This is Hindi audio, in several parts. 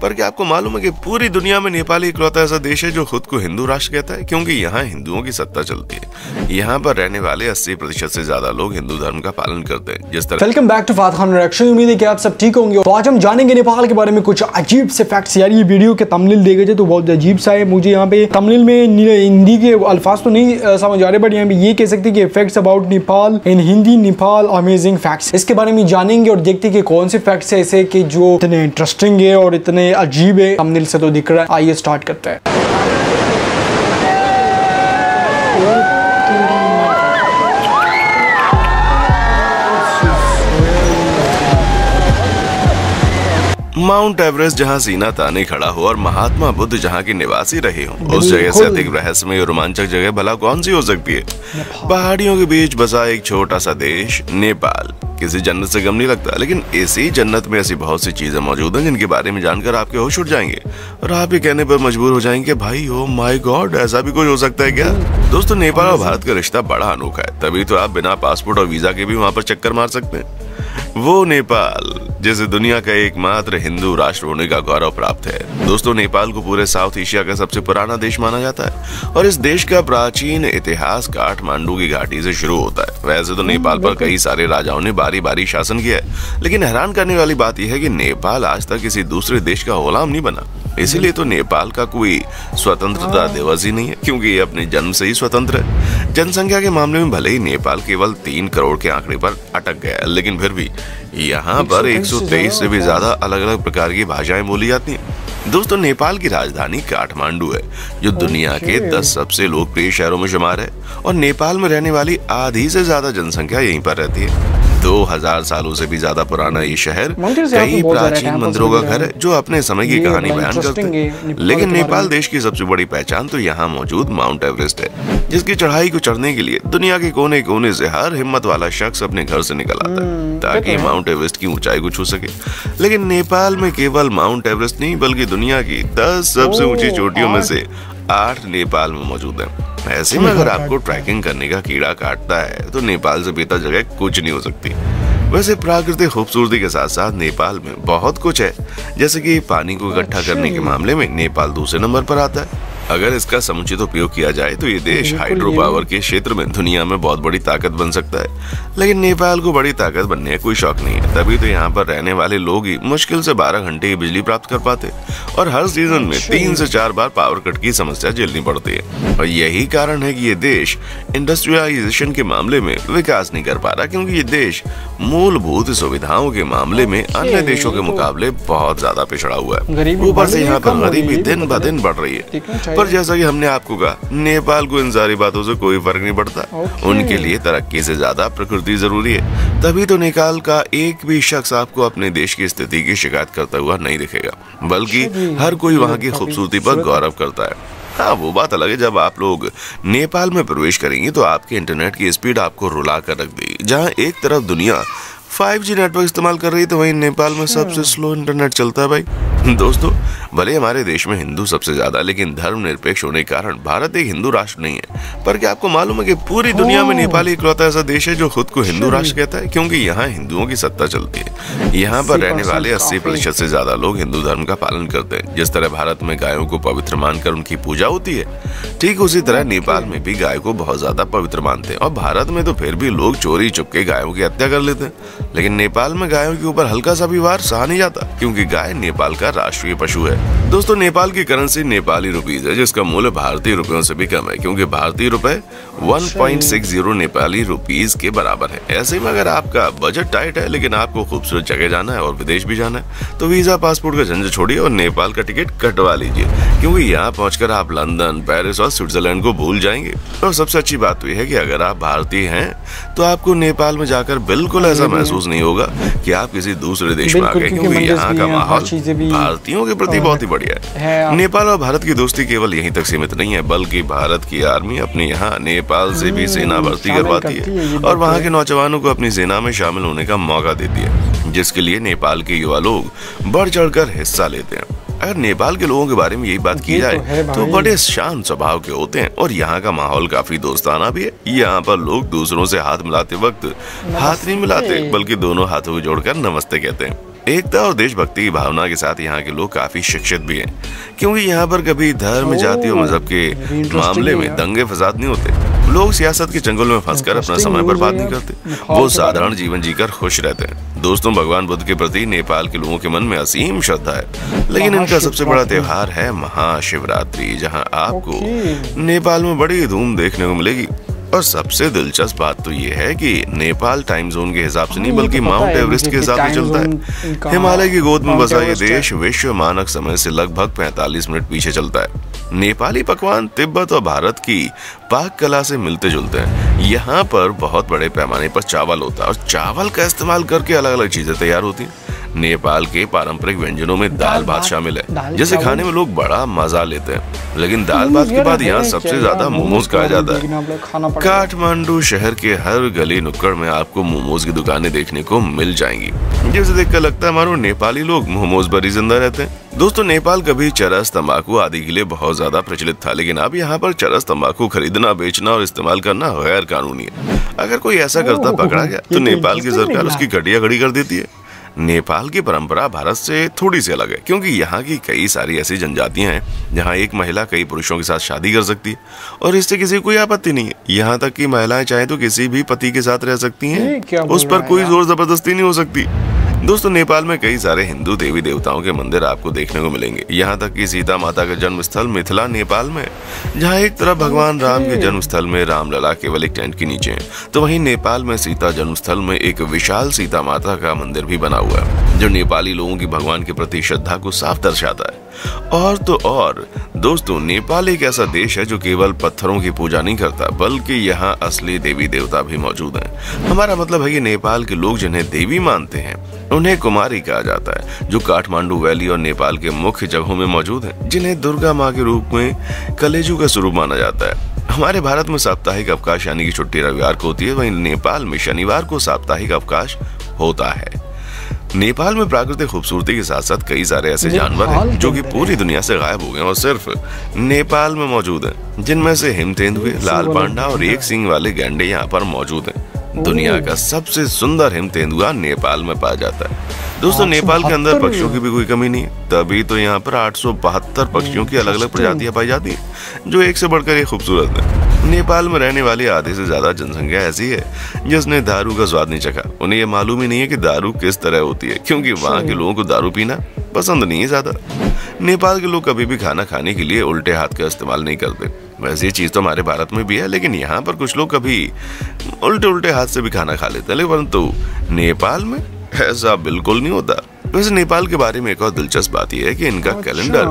पर क्या आपको मालूम है कि पूरी दुनिया में नेपाल इकलौता ऐसा देश है जो खुद को हिंदू राष्ट्र कहता है, क्योंकि यहाँ हिंदुओं की सत्ता चलती है। यहाँ पर रहने वाले 80% से ज्यादा लोग हिंदू धर्म का पालन करते हैं। जिस तरह वेलकम बैक टू फात खान रिएक्शन। उम्मीद है कि आप सब ठीक होंगे। तो आज हम जानेंगे नेपाल के बारे में कुछ अजीब से फैक्ट्स। यार ये वीडियो के तमिल देखे थे तो बहुत अजीब सा है। मुझे यहाँ पे तमिल में हिंदी के अल्फाज तो नहीं समझ आ रहे, बट यहाँ पे ये कह सकते कि facts about Nepal in Hindi, Nepal amazing facts. इसके बारे में जानेंगे और देखते कि कौन से फैक्ट्स है ऐसे कि जो इतने इंटरेस्टिंग है और इतने अजीब है। तमिल से तो दिख रहा है। आइए स्टार्ट करते हैं। माउंट एवरेस्ट जहां सीना ताने खड़ा हो और महात्मा बुद्ध जहां के निवासी रहे हों, उस जगह से अधिक रहस्यमय और रोमांचक जगह भला कौन सी हो सकती है। पहाड़ियों के बीच बसा एक छोटा सा देश नेपाल किसी जन्नत से कम नहीं लगता, लेकिन इसी जन्नत में ऐसी बहुत सी चीजें मौजूद हैं जिनके बारे में जानकर आपके होश उड़ जाएंगे और आप ये कहने पर मजबूर हो जाएंगे, भाई ओ माय गॉड, ऐसा भी कुछ हो सकता है क्या। दोस्तों, नेपाल और भारत का रिश्ता बड़ा अनोखा है, तभी तो आप बिना पासपोर्ट और वीजा के भी वहाँ पर चक्कर मार सकते हैं। वो नेपाल जिसे दुनिया का एकमात्र हिंदू राष्ट्र होने का गौरव प्राप्त है। दोस्तों, नेपाल को पूरे साउथ एशिया का सबसे पुराना देश माना जाता है और इस देश का प्राचीन इतिहास काठमांडू की घाटी से शुरू होता है। वैसे तो नेपाल पर कई सारे राजाओं ने बारी बारी शासन किया है, लेकिन हैरान करने वाली बात यह है कि नेपाल आज तक किसी दूसरे देश का गुलाम नहीं बना। इसीलिए तो नेपाल का कोई स्वतंत्रता दिवस ही नहीं है, क्योंकि ये अपने जन्म से ही स्वतंत्र है। जनसंख्या के मामले में भले ही नेपाल केवल 3 करोड़ के आंकड़े पर अटक गया है, लेकिन फिर भी यहाँ पर 123 से भी ज्यादा अलग अलग प्रकार की भाषाएं बोली जाती हैं। दोस्तों, नेपाल की राजधानी काठमांडू है, जो दुनिया के 10 सबसे लोकप्रिय शहरों में शुमार है और नेपाल में रहने वाली आधी से ज्यादा जनसंख्या यहीं पर रहती है। 2000 सालों से भी ज्यादा पुराना ये शहर कई प्राचीन मंदिरों का घर है जो अपने समय की कहानी बयान करते हैं। लेकिन नेपाल देश की सबसे बड़ी पहचान तो यहाँ मौजूद माउंट एवरेस्ट है, जिसकी चढ़ाई को चढ़ने के लिए दुनिया के कोने कोने से हर हिम्मत वाला शख्स अपने घर से निकल आता है ताकि माउंट एवरेस्ट की ऊंचाई को छू सके। लेकिन नेपाल में केवल माउंट एवरेस्ट नहीं, बल्कि दुनिया की 10 सबसे ऊंची चोटियों में से 8 नेपाल में मौजूद है। ऐसे में अगर आपको ट्रैकिंग करने का कीड़ा काटता है तो नेपाल से बेहतर जगह कुछ नहीं हो सकती। वैसे प्राकृतिक खूबसूरती के साथ साथ नेपाल में बहुत कुछ है, जैसे कि पानी को इकट्ठा करने के मामले में नेपाल दूसरे नंबर पर आता है। अगर इसका समुचित उपयोग किया जाए तो ये देश हाइड्रो पावर के क्षेत्र में दुनिया में बहुत बड़ी ताकत बन सकता है। लेकिन नेपाल को बड़ी ताकत बनने का कोई शौक नहीं है, तभी तो यहाँ पर रहने वाले लोग ही मुश्किल से 12 घंटे की बिजली प्राप्त कर पाते और हर सीजन में 3 से 4 बार पावर कट की समस्या झेलनी पड़ती है। और यही कारण है कि ये देश इंडस्ट्रियलाइजेशन के मामले में विकास नहीं कर पा रहा, क्योंकि ये देश मूलभूत सुविधाओं के मामले में अन्य देशों के मुकाबले बहुत ज्यादा पिछड़ा हुआ है। ऊपर से यहाँ पर गरीबी दिन ब दिन बढ़ रही है। पर जैसा कि हमने आपको कहा, नेपाल को इन सारी बातों से कोई फर्क नहीं पड़ता। उनके लिए तरक्की से ज्यादा प्रकृति जरूरी है। तभी तो नेपाल का एक भी शख्स आपको अपने देश की स्थिति की शिकायत करता हुआ नहीं दिखेगा, बल्कि हर कोई वहाँ की खूबसूरती पर गौरव करता है। हाँ, वो बात अलग है, जब आप लोग नेपाल में प्रवेश करेंगे तो आपके इंटरनेट की स्पीड आपको रुला कर रख देगी। जहाँ एक तरफ दुनिया 5G नेटवर्क इस्तेमाल कर रही है तो वहीं नेपाल में सबसे स्लो इंटरनेट चलता है भाई। दोस्तों, भले हमारे देश में हिंदू सबसे ज्यादा, लेकिन धर्मनिरपेक्ष होने के कारण भारत एक हिंदू राष्ट्र नहीं है। पर क्या आपको मालूम है कि पूरी दुनिया में नेपाल इकलौता ऐसा देश है जो खुद को हिंदू राष्ट्र कहता है, क्योंकि यहाँ हिंदुओं की सत्ता चलती है। यहाँ पर रहने वाले 80% से ज्यादा लोग हिंदू धर्म का पालन करते हैं। जिस तरह भारत में गायों को पवित्र मानकर उनकी पूजा होती है, ठीक उसी तरह नेपाल में भी गाय को बहुत ज्यादा पवित्र मानते हैं। और भारत में तो फिर भी लोग चोरी चुपके गायों की हत्या कर लेते हैं, लेकिन नेपाल में गायों के ऊपर हल्का सा भी वार सहा नहीं जाता, क्योंकि गाय नेपाल का राष्ट्रीय पशु है। दोस्तों, नेपाल की करेंसी नेपाली रुपीज है, जिसका मूल्य भारतीय रुपयों से भी कम है, क्योंकि भारतीय रुपए 1.60 नेपाली रुपीज के बराबर है। ऐसे में अगर आपका बजट टाइट है लेकिन आपको खूबसूरत जगह जाना है और विदेश भी जाना है, तो वीजा पासपोर्ट का झंझट छोड़िए और नेपाल का टिकट कटवा लीजिए, क्योंकि यहाँ पहुंचकर आप लंदन, पेरिस और स्विट्जरलैंड को भूल जाएंगे। और सबसे अच्छी बात तो यह है कि अगर आप भारतीय हैं तो आपको नेपाल में जाकर बिल्कुल ऐसा महसूस नहीं होगा कि आप किसी दूसरे देश में आ गए, क्योंकि यहाँ का माहौल भारतीयों के प्रति बहुत ही बढ़िया है। नेपाल और भारत की दोस्ती केवल यहीं तक सीमित नहीं है, बल्कि भारत की आर्मी अपने यहाँ नेपाल से भी सेना भर्ती करवाती है और वहाँ के नौजवानों को अपनी सेना में शामिल होने का मौका देती है, जिसके लिए नेपाल के युवा लोग बढ़ चढ़कर हिस्सा लेते हैं। अगर नेपाल के लोगों के बारे में यही बात की जाए तो बड़े शांत स्वभाव के होते हैं और यहाँ का माहौल काफी दोस्ताना भी है। यहाँ पर लोग दूसरों से हाथ मिलाते वक्त हाथ नहीं मिलाते, बल्कि दोनों हाथों को जोड़कर नमस्ते कहते हैं। एकता और देशभक्ति की भावना के साथ यहाँ के लोग काफी शिक्षित भी हैं, क्योंकि यहाँ पर कभी धर्म, जाति और मजहब के मामले में दंगे फसाद नहीं होते। लोग सियासत के चंगुल में फंसकर अपना समय बर्बाद नहीं करते, वो साधारण जीवन जीकर खुश रहते हैं। दोस्तों, भगवान बुद्ध के प्रति नेपाल के लोगों के मन में असीम श्रद्धा है, लेकिन इनका सबसे बड़ा त्योहार है महाशिवरात्रि, जहाँ आपको नेपाल में बड़ी धूम देखने को मिलेगी। और सबसे दिलचस्प बात तो ये है कि नेपाल टाइम जोन के हिसाब से नहीं बल्कि माउंट एवरेस्ट के हिसाब से चलता है। हिमालय की गोद में बसा ये देश विश्व मानक समय से लगभग 45 मिनट पीछे चलता है। नेपाली पकवान तिब्बत और भारत की पाक कला से मिलते जुलते हैं। यहाँ पर बहुत बड़े पैमाने पर चावल होता है और चावल का इस्तेमाल करके अलग अलग चीजें तैयार होती हैं। नेपाल के पारंपरिक व्यंजनों में दाल भात शामिल है, जिसे खाने में लोग बड़ा मजा लेते हैं। लेकिन दाल भात के बाद यहाँ सबसे ज्यादा मोमोज खाया जाता है। काठमांडू शहर के हर गली नुक्कड़ में आपको मोमोज की दुकानें देखने को मिल जाएंगी, जिसे देखकर लगता है मानो नेपाली लोग मोमोज पर ही जिंदा रहते हैं। दोस्तों, नेपाल कभी चरस, तंबाकू आदि के लिए बहुत ज्यादा प्रचलित था, लेकिन अब यहाँ पर चरस, तंबाकू खरीदना, बेचना और इस्तेमाल करना गैर कानूनी है। अगर कोई ऐसा करता पकड़ा गया तो नेपाल की सरकार उसकी गड्डियां खड़ी कर देती है। नेपाल की परंपरा भारत से थोड़ी सी अलग है, क्योंकि यहाँ की कई सारी ऐसी जनजातियां हैं जहाँ एक महिला कई पुरुषों के साथ शादी कर सकती है और इससे किसी को कोई आपत्ति नहीं है। यहाँ तक कि महिलाएं चाहे तो किसी भी पति के साथ रह सकती हैं, उस पर कोई जोर जबरदस्ती नहीं हो सकती। दोस्तों, नेपाल में कई सारे हिंदू देवी देवताओं के मंदिर आपको देखने को मिलेंगे। यहाँ तक कि सीता माता का जन्म स्थल मिथिला नेपाल में, जहाँ एक तरफ भगवान राम के जन्म स्थल में रामलला केवल एक टेंट के नीचे है, तो वहीं नेपाल में सीता जन्म स्थल में एक विशाल सीता माता का मंदिर भी बना हुआ है, जो नेपाली लोगों की भगवान के प्रति श्रद्धा को साफ दर्शाता है। और तो और दोस्तों, नेपाल एक ऐसा देश है जो केवल पत्थरों की पूजा नहीं करता, बल्कि यहाँ असली देवी देवता भी मौजूद हैं। हमारा मतलब है कि नेपाल के लोग जिन्हें देवी मानते हैं उन्हें कुमारी कहा जाता है, जो काठमांडू वैली और नेपाल के मुख्य जगहों में मौजूद हैं, जिन्हें दुर्गा माँ के रूप में कलेजू का स्वरूप माना जाता है। हमारे भारत में साप्ताहिक अवकाश यानी कि छुट्टी रविवार को होती है, वहीं नेपाल में शनिवार को साप्ताहिक अवकाश होता है। नेपाल में प्राकृतिक खूबसूरती के साथ साथ कई सारे ऐसे जानवर हैं जो कि पूरी दुनिया से गायब हो गए और सिर्फ नेपाल में मौजूद हैं, जिनमें से हिम तेंदुए, लाल पांडा और एक सींग वाले गैंडे यहाँ पर मौजूद हैं। दुनिया का सबसे सुंदर हिम तेंदुआ नेपाल में पाया जाता है। दोस्तों, नेपाल के अंदर पक्षियों की भी कोई कमी नहीं है, तभी तो यहाँ पर 872 पक्षियों की अलग अलग प्रजातियां पाई जाती हैं, जो एक से बढ़कर एक खूबसूरत है। नेपाल में रहने वाली आधे से ज्यादा जनसंख्या ऐसी है जिसने दारू का स्वाद नहीं चखा। उन्हें ये मालूम ही नहीं है कि दारू किस तरह होती है, क्योंकि वहाँ के लोगों को दारू पीना पसंद नहीं है ज्यादा। नेपाल के लोग कभी भी खाना खाने के लिए उल्टे हाथ का इस्तेमाल नहीं करते। वैसे ये चीज तो हमारे भारत में भी है, लेकिन यहाँ पर कुछ लोग कभी उल्टे हाथ से भी खाना खा लेते हैं, परंतु नेपाल में ऐसा बिल्कुल नहीं होता। वैसे नेपाल के बारे में एक और दिलचस्प बात यह है कि इनका कैलेंडर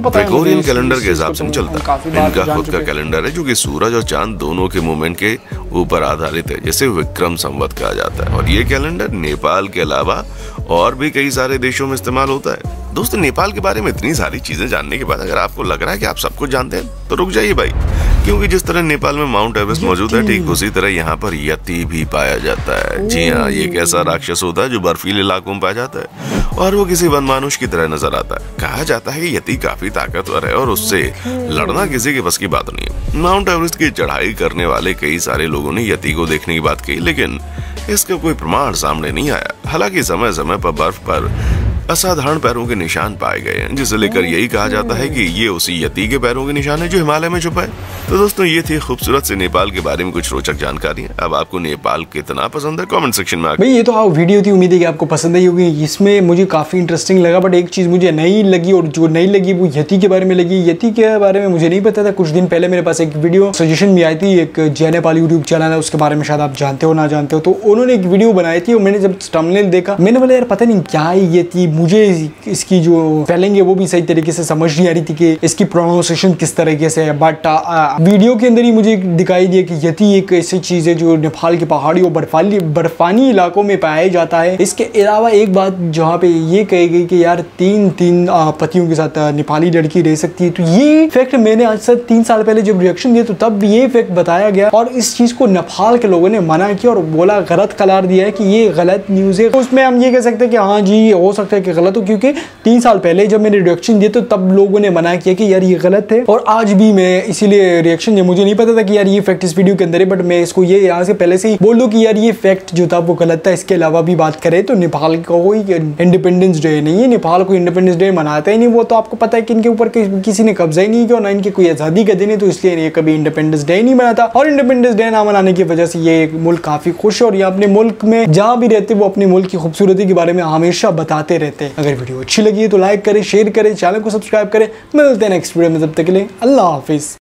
ग्रेगोरियन कैलेंडर के हिसाब से नहीं चलता। इनका खुद का कैलेंडर है जो कि सूरज और चांद दोनों के मूवमेंट के ऊपर आधारित है, जिसे विक्रम संवत कहा जाता है। और ये कैलेंडर नेपाल के अलावा और भी कई सारे देशों में इस्तेमाल होता है। दोस्तों, नेपाल के बारे में इतनी सारी चीजें जानने के बाद अगर आपको लग रहा है कि आप सब कुछ जानते हैं तो रुक जाइए भाई, क्योंकि जिस तरह नेपाल में माउंट एवरेस्ट मौजूद है, ठीक उसी तरह यहाँ पर यति भी पाया जाता है। जी हाँ, ये एक ऐसा राक्षस होता है जो बर्फीले इलाकों में पाया जाता है और वो किसी वनमानुष की तरह नजर आता है। कहा जाता है कि यति काफी ताकतवर है और उससे लड़ना किसी के बस की बात नहीं है। माउंट एवरेस्ट की चढ़ाई करने वाले कई सारे लोगों ने यति को देखने की बात कही, लेकिन इसका कोई प्रमाण सामने नहीं आया। हालांकि समय समय पर बर्फ पर असाधारण पैरों के निशान पाए गए हैं, जिसे लेकर यही कहा जाता है कि ये उसी यति के पैरों के निशान है जो हिमालय में छुपा है। तो दोस्तों, ये थी खूबसूरत से नेपाल के बारे में कुछ रोचक जानकारी। अब आपको नेपाल कितना पसंद है कमेंट सेक्शन में भाई, ये तो वीडियो थी, उम्मीद है कि आपको पसंद आई होगी। इसमें मुझे काफी इंटरेस्टिंग लगा, बट एक चीज मुझे नहीं लगी, और जो नहीं लगी वो यति के बारे में लगी। यति के बारे में मुझे नहीं पता था। कुछ दिन पहले मेरे पास एक वीडियो सजेशन भी आई थी, एक जय नेपाल यूट्यूब चैनल है, उसके बारे में शायद आप जानते हो ना जानते हो। तो उन्होंने एक वीडियो बनाई थी और मैंने जब थंबनेल देखा मैंने बोला यार पता नहीं क्या है यति। मुझे इसकी जो स्पेलिंग है वो भी सही तरीके से समझ नहीं आ रही थी कि इसकी प्रोनाउंसिएशन किस तरीके से है, बट वीडियो के अंदर ही मुझे दिखाई दिया कि यति एक ऐसी चीज है जो नेपाल की पहाड़ी और बर्फानी इलाकों में पाया जाता है। इसके अलावा एक बात जहाँ पे ये कही गई कि यार तीन पतियों के साथ नेपाली लड़की रह सकती है, तो ये फैक्ट मैंने आज से 3 साल पहले जब रिएक्शन दिया तो तब ये फैक्ट बताया गया और इस चीज को नेपाल के लोगों ने मना किया और बोला, गलत करार दिया है कि ये गलत न्यूज है। उसमें हम ये कह सकते हैं कि हाँ जी हो सकता है कि गलत हो, क्योंकि 3 साल पहले जब मैंने रिएक्शन दिए तो तब लोगों ने मना किया कि यार ये गलत है, और आज भी मैं इसीलिए रिएक्शन दिया। मुझे नहीं पता था कि यार ये फैक्ट इस वीडियो के अंदर है, बट मैं इसको ये यहाँ से पहले से ही बोल दूं कि यार ये फैक्ट जो था वो गलत था। इसके अलावा भी बात करें तो नेपाल का कोई इंडिपेंडेंस डे नहीं है, नेपाल को इंडिपेंडेंस डे मनाता ही नहीं। वो तो आपको पता है कि इनके ऊपर किसी ने कब्जा ही नहीं किया, ना इनकी कोई आजादी का दिन है, तो इसलिए ये कभी इंडिपेंडेंस डे नहीं मनाता। और इंडिपेंडेंस डे ना मनाने की वजह से ये मुल्क काफी खुश है, और ये अपने मुल्क में जहां भी रहते वो अपने मुल्क की खूबसूरती के बारे में हमेशा बताते रहते हैं। अगर वीडियो अच्छी लगी है तो लाइक करें, शेयर करें, चैनल को सब्सक्राइब करें। मिलते हैं नेक्स्ट वीडियो में, तब तक के लिए अल्लाह हाफिज।